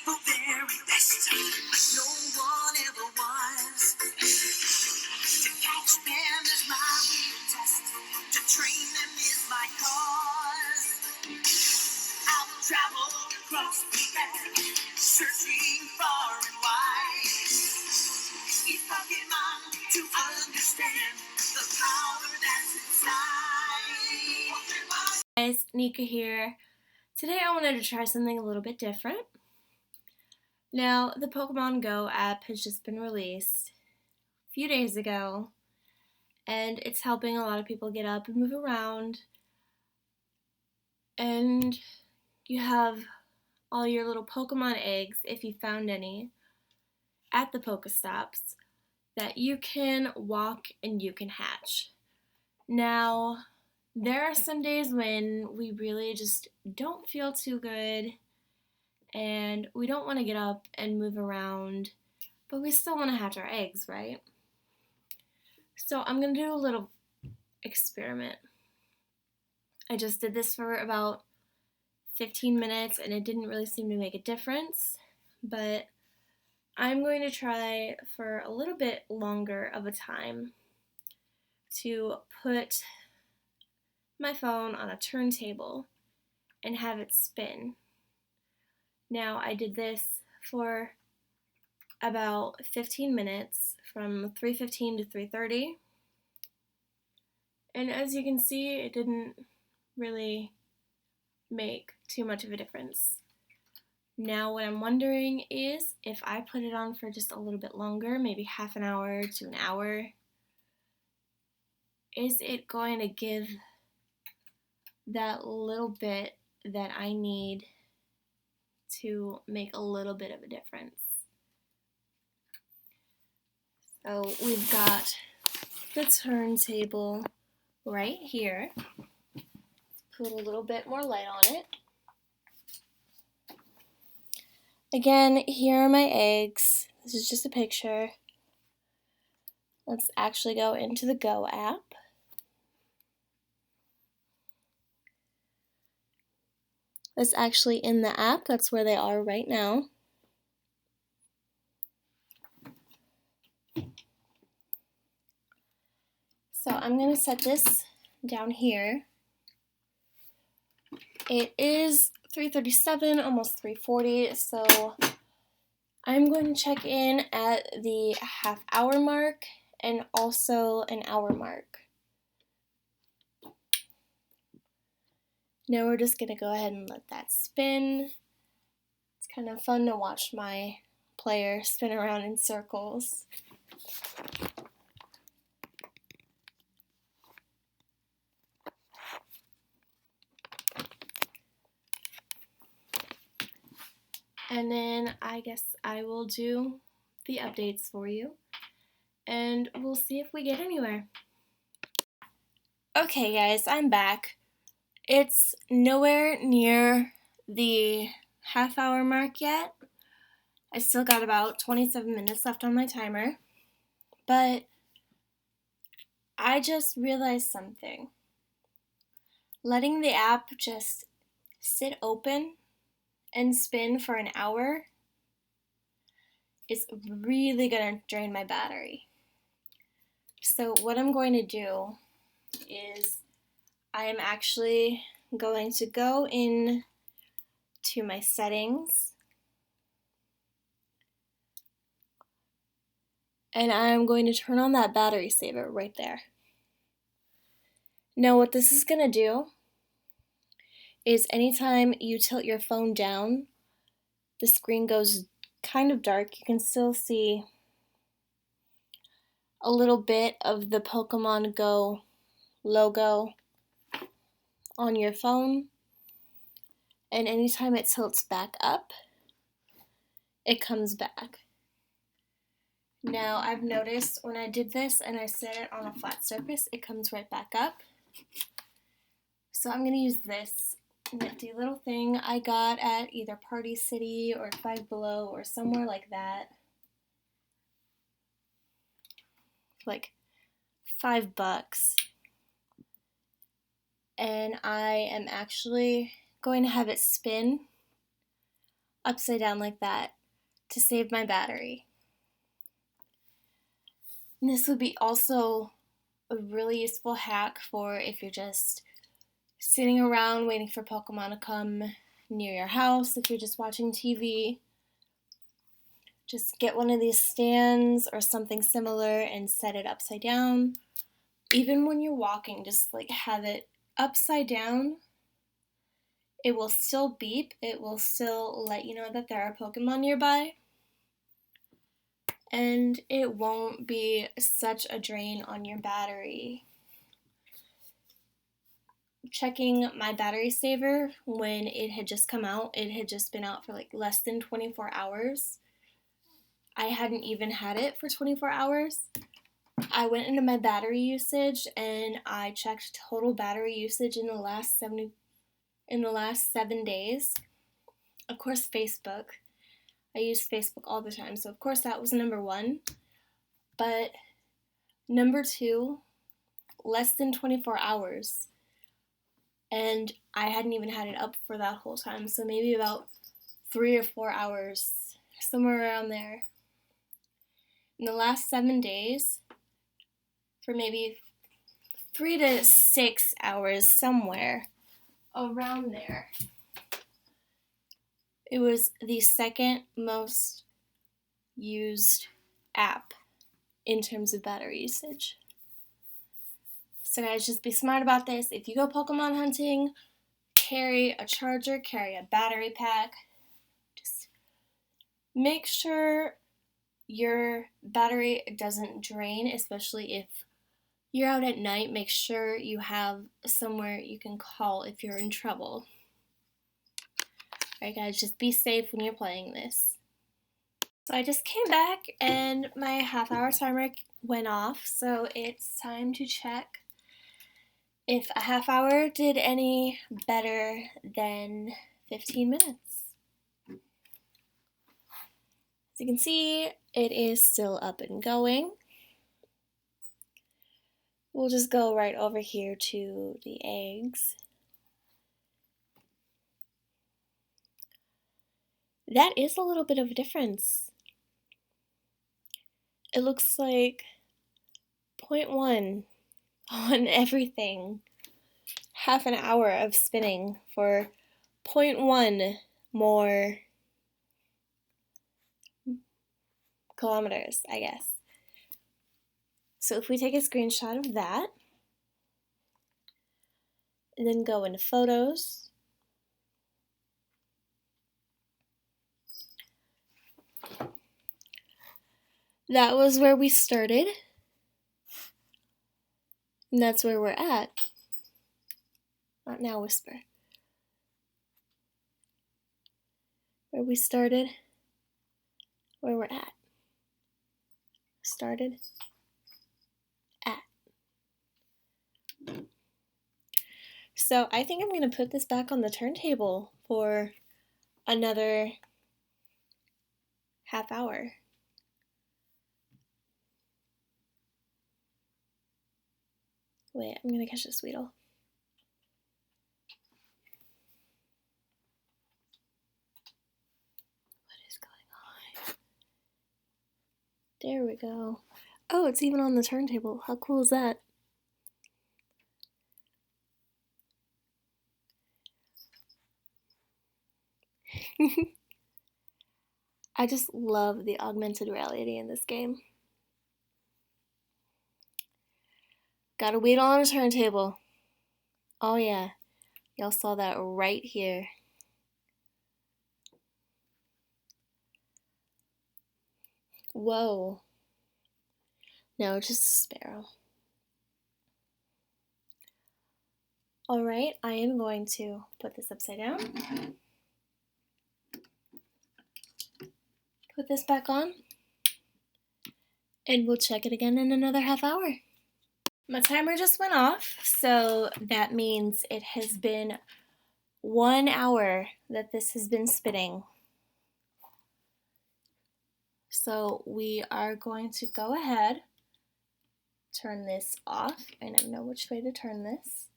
the very best. No one ever was. To catch them is my real test. To train them is my cause. I'll travel across the land, searching far and wide. Each Pokemon to understand the power that's inside. Pokemon. Guys, Nika here. Today I wanted to try something a little bit different. Now, the Pokemon Go app has just been released a few days ago, and it's helping a lot of people get up and move around. And you have all your little Pokemon eggs, if you found any, at the Pokestops that you can walk and you can hatch. Now, there are some days when we really just don't feel too good and we don't want to get up and move around, but we still want to hatch our eggs, right? So I'm going to do a little experiment. I just did this for about 15 minutes and it didn't really seem to make a difference, but I'm going to try for a little bit longer of a time to put my phone on a turntable and have it spin. Now, I did this for about 15 minutes from 3:15 to 3:30, and as you can see, it didn't really make too much of a difference. Now, what I'm wondering is if I put it on for just a little bit longer, maybe half an hour to an hour, is it going to give that little bit that I need to make a little bit of a difference? So we've got the turntable right here. Put a little bit more light on it. Again, here are my eggs. This is just a picture. Let's actually go into the Go app. That's actually in the app. That's where they are right now. So I'm going to set this down here. It is 3:37, almost 3:40, so I'm going to check in at the half-hour mark and also an hour mark. Now we're just going to go ahead and let that spin. It's kind of fun to watch my player spin around in circles. And then I guess I will do the updates for you, and we'll see if we get anywhere. Okay guys, I'm back. It's nowhere near the half-hour mark yet. I still got about 27 minutes left on my timer, but I just realized something. Letting the app just sit open and spin for an hour is really gonna drain my battery. So what I'm going to do is I am actually going to go in to my settings and I'm going to turn on that battery saver right there. Now what this is going to do is anytime you tilt your phone down, the screen goes kind of dark. You can still see a little bit of the Pokemon Go logo on your phone, and anytime it tilts back up, it comes back. Now I've noticed when I did this and I set it on a flat surface, it comes right back up. So I'm going to use this nifty little thing I got at either Party City or Five Below or somewhere like that. Like $5. And I am actually going to have it spin upside down like that to save my battery. And this would be also a really useful hack for if you're just sitting around waiting for Pokemon to come near your house, if you're just watching TV. Just get one of these stands or something similar and set it upside down. Even when you're walking, just like have it upside down. It will still beep. It will still let you know that there are Pokemon nearby. And it won't be such a drain on your battery. Checking my battery saver when it had just come out, it had just been out for like less than 24 hours. I hadn't even had it for 24 hours. I went into my battery usage and I checked total battery usage in the last 7 days. Of course, Facebook. I use Facebook all the time, so of course that was number 1. But number 2, less than 24 hours. And I hadn't even had it up for that whole time, so maybe about 3 or 4 hours, somewhere around there. In the last 7 days, for maybe 3 to 6 hours, somewhere around there, it was the second most used app in terms of battery usage. So guys, just be smart about this. If you go Pokemon hunting, carry a charger, carry a battery pack. Just make sure your battery doesn't drain, especially if you're out at night. Make sure you have somewhere you can call if you're in trouble. Alright guys, just be safe when you're playing this. So I just came back and my half-hour timer went off, so it's time to check if a half hour did any better than 15 minutes. As you can see, it is still up and going. We'll just go right over here to the eggs. That is a little bit of a difference. It looks like 0.1 on everything. Half an hour of spinning for 0.1 more kilometers, I guess. So if we take a screenshot of that, and then go into photos, that was where we started, and that's where we're at. Not now, whisper. Where we started, where we're at. Started, at. So I think I'm going to put this back on the turntable for another half hour. Wait, I'm going to catch this Weedle. What is going on? There we go. Oh, it's even on the turntable. How cool is that? I just love the augmented reality in this game. Got a Weedle on a turntable. Oh yeah, y'all saw that right here. Whoa. No, just a sparrow. Alright, I am going to put this upside down. Put this back on. And we'll check it again in another half hour. My timer just went off, so that means it has been 1 hour that this has been spinning. So we are going to go ahead, turn this off. I never know which way to turn this.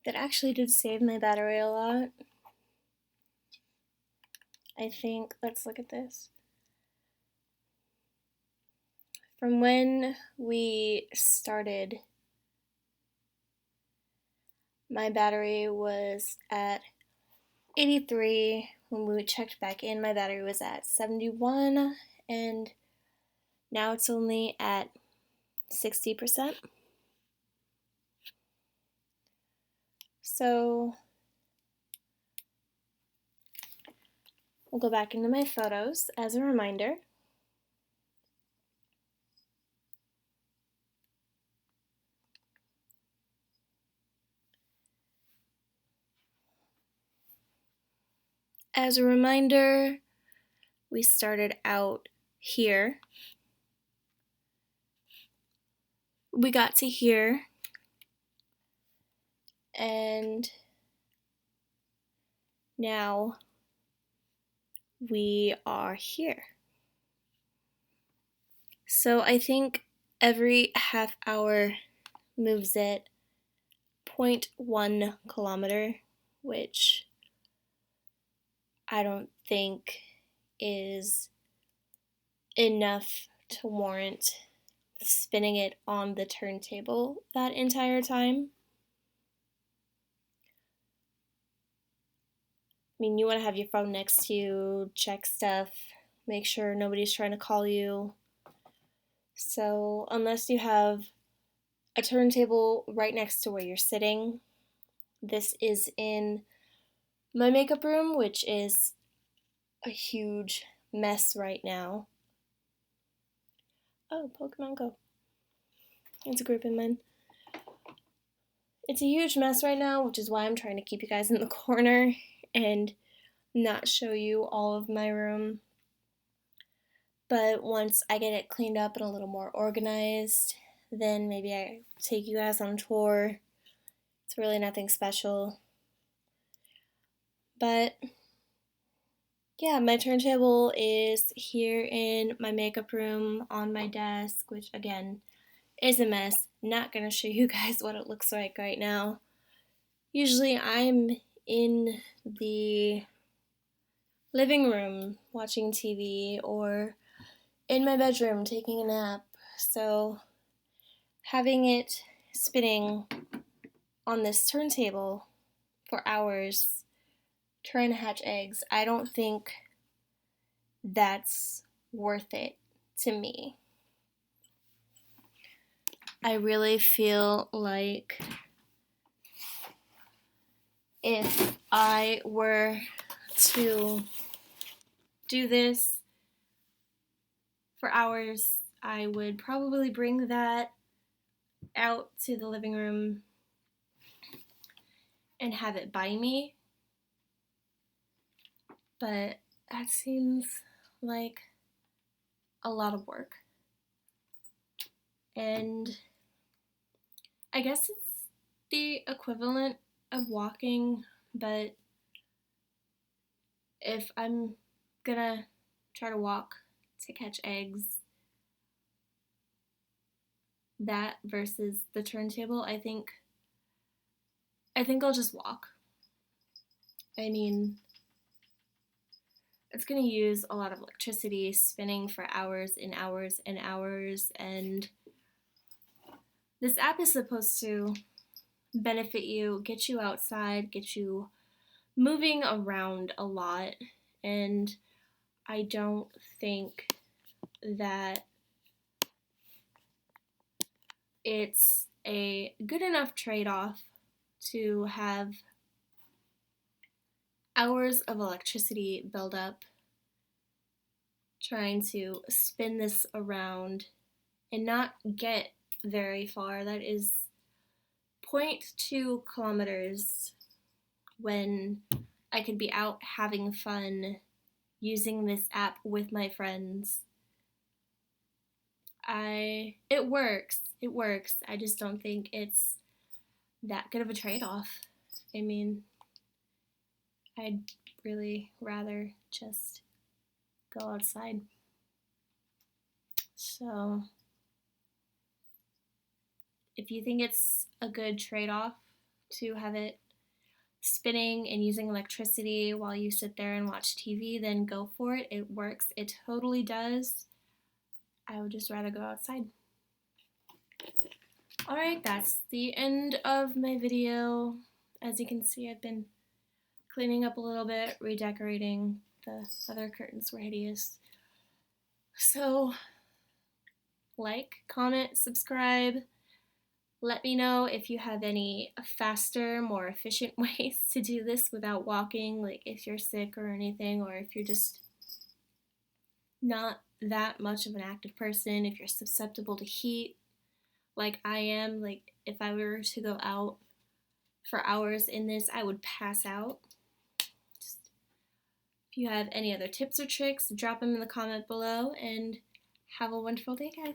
that actually did save my battery a lot. I think, let's look at this. From when we started, my battery was at 83. When we checked back in, my battery was at 71, and now it's only at 60%. So we'll go back into my photos as a reminder. As a reminder, we started out here. We got to here, and now we are here. So I think every half hour moves it 0.1 kilometer, which I don't think is enough to warrant spinning it on the turntable that entire time. I mean, you want to have your phone next to you, check stuff, make sure nobody's trying to call you. So, unless you have a turntable right next to where you're sitting, this is in my makeup room, which is a huge mess right now. Oh, Pokemon Go. It's a group in mine. It's a huge mess right now, which is why I'm trying to keep you guys in the corner and not show you all of my room. But once I get it cleaned up and a little more organized, then maybe I take you guys on a tour. It's really nothing special. But yeah, my turntable is here in my makeup room on my desk, which again is a mess. Not gonna show you guys what it looks like right now. Usually I'm in the living room watching TV or in my bedroom taking a nap. So having it spinning on this turntable for hours trying to hatch eggs, I don't think that's worth it to me. I really feel like if I were to do this for hours, I would probably bring that out to the living room and have it by me. But that seems like a lot of work. And I guess it's the equivalent of walking, but if I'm gonna try to walk to catch eggs, that versus the turntable, I think I'll just walk. I mean, it's gonna use a lot of electricity spinning for hours and hours and hours, and this app is supposed to benefit you, get you outside, get you moving around a lot, and I don't think that it's a good enough trade-off to have hours of electricity build up trying to spin this around and not get very far. That is 0.2 kilometers when I could be out having fun using this app with my friends. It works. It works. I just don't think it's that good of a trade-off. I mean, I'd really rather just go outside. So, if you think it's a good trade-off to have it spinning and using electricity while you sit there and watch TV, then go for it. It works. It totally does. I would just rather go outside. Alright, that's the end of my video. As you can see, I've been cleaning up a little bit, redecorating. The other curtains were hideous. So, like, comment, subscribe. Let me know if you have any faster, more efficient ways to do this without walking, like if you're sick or anything, or if you're just not that much of an active person, if you're susceptible to heat like I am. Like if I were to go out for hours in this, I would pass out. Just, if you have any other tips or tricks, drop them in the comment below, and have a wonderful day, guys.